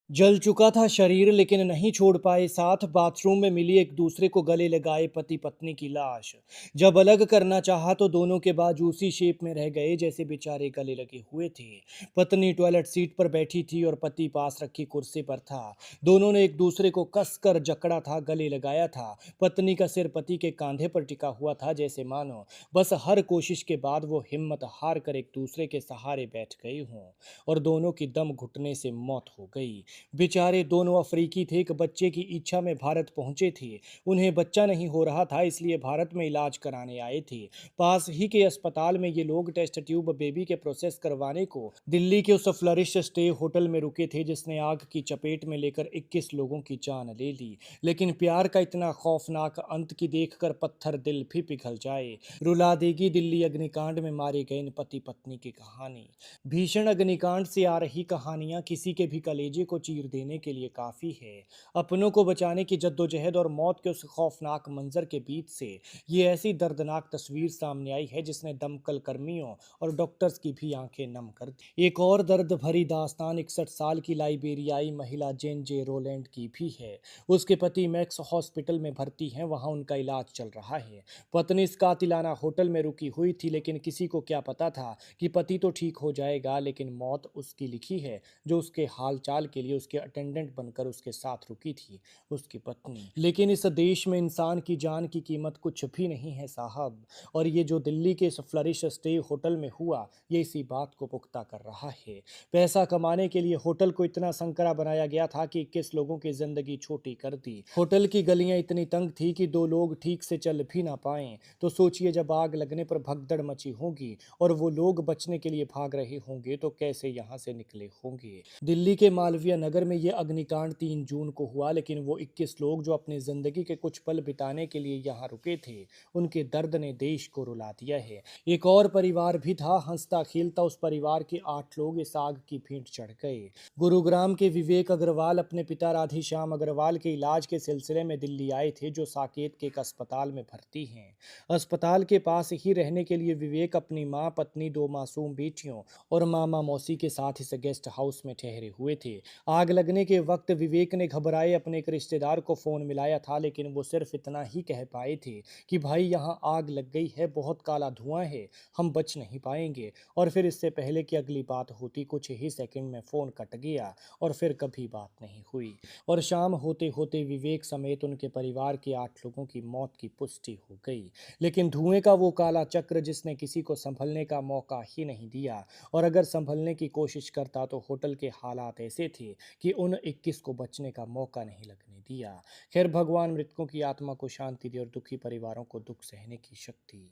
जल चुका था शरीर लेकिन नहीं छोड़ पाए साथ। बाथरूम में मिली एक दूसरे को गले लगाए पति पत्नी की लाश। जब अलग करना चाहा तो दोनों के बाजू उसी शेप में रह गए जैसे बेचारे गले लगे हुए थे। पत्नी टॉयलेट सीट पर बैठी थी और पति पास रखी कुर्सी पर था। दोनों ने एक दूसरे को कसकर जकड़ा था, गले लगाया था। पत्नी का सिर पति के कांधे पर टिका हुआ था, जैसे मानो बस हर कोशिश के बाद वो हिम्मत हार कर एक दूसरे के सहारे बैठ गए हों। और दोनों की दम घुटने से मौत हो गई। बेचारे दोनों अफ्रीकी थे, एक बच्चे की इच्छा में भारत पहुंचे थे। उन्हें बच्चा नहीं हो रहा था, इसलिए भारत में इलाज कराने आए थे। पास ही के अस्पताल में ये लोग टेस्ट ट्यूब बेबी के प्रोसेस करवाने को दिल्ली के उस फ्लरिश स्टे होटल में रुके थे जिसने आग की चपेट में लेकर 21 लोगों की जान ले ली। लेकिन प्यार का इतना खौफनाक अंत की देखकर पत्थर दिल भी पिघल जाए। रुला देगी दिल्ली अग्निकांड में मारे गए इन पति पत्नी की कहानी। भीषण अग्निकांड से आ रही कहानियां किसी के भी कलेजे को चीर देने के लिए काफी है। अपनों को बचाने की जद्दोजहद और मौत के उस खौफनाक मंजर के बीच से ये ऐसी दर्दनाक तस्वीर सामने आई है जिसने दमकल कर्मियों और डॉक्टर्स की भी आंखें नम कर दी। एक और दर्द भरी दास्तान 61 साल की लाइबेरियाई महिला जेन जे रोलैंड की भी है। उसके पति मैक्स हॉस्पिटल में भर्ती हैं, वहां उनका इलाज चल रहा है। पत्नी इस कातिलाना होटल में रुकी हुई थी, लेकिन किसी को क्या पता था कि पति तो ठीक हो जाएगा, लेकिन मौत उसकी लिखी है जो उसके हालचाल के लिए उसके अटेंडेंट बनकर उसके साथ रुकी थी, उसकी पत्नी। लेकिन इस देश में इंसान की जान की कीमत कुछ भी नहीं है साहब। और ये जो दिल्ली के इस फ्लरिश स्टे होटल में हुआ, ये इसी बात को पुख्ता कर रहा है। पैसा कमाने के लिए होटल को इतना संकरा बनाया गया था कि 21 लोगों की जिंदगी छोटी कर दी। होटल की गलियां इतनी तंग थी कि दो लोग ठीक से चल भी ना पाए। तो सोचिए, जब आग लगने पर भगदड़ मची होगी और वो लोग बचने के लिए भाग रहे होंगे तो कैसे यहाँ से निकले होंगे। दिल्ली के मालवीय नगर में यह अग्निकांड 3 जून को हुआ, लेकिन वो 21 लोग जो अपनी जिंदगी के कुछ पल बिताने के लिए यहाँ रुके थे, उनके दर्द ने देश को रुला दिया है। एक और परिवार भी था, हंसता खेलता उस परिवार के 8 लोग इस आग की भेंट चढ़ गए। गुरुग्राम के विवेक अग्रवाल अपने पिता राधेश्याम अग्रवाल के इलाज के सिलसिले में दिल्ली आए थे, जो साकेत के एक अस्पताल में भर्ती हैं। अस्पताल के पास ही रहने के लिए विवेक अपनी मां, पत्नी, 2 मासूम बेटियों और मामा मौसी के साथ इस गेस्ट हाउस में ठहरे हुए थे। आग लगने के वक्त विवेक ने घबराए अपने एक रिश्तेदार को फोन मिलाया था, लेकिन वो सिर्फ इतना ही कह पाए थे कि भाई यहाँ आग लग गई है, बहुत काला धुआं है, हम बच नहीं पाएंगे। और फिर इससे पहले कि अगली बात होती, कुछ ही सेकंड में फोन कट गया और फिर कभी बात नहीं हुई। और शाम होते होते विवेक समेत उनके परिवार के 8 लोगों की मौत की पुष्टि हो गई। लेकिन धुएं का वो काला चक्र जिसने किसी को संभलने का मौका ही नहीं दिया। और अगर संभलने की कोशिश करता तो होटल के हालात ऐसे थे कि उन 21 को बचने का मौका नहीं लगने दिया। खैर, भगवान मृतकों की आत्मा को शांति दे और दुखी परिवारों को दुख सहने की शक्ति।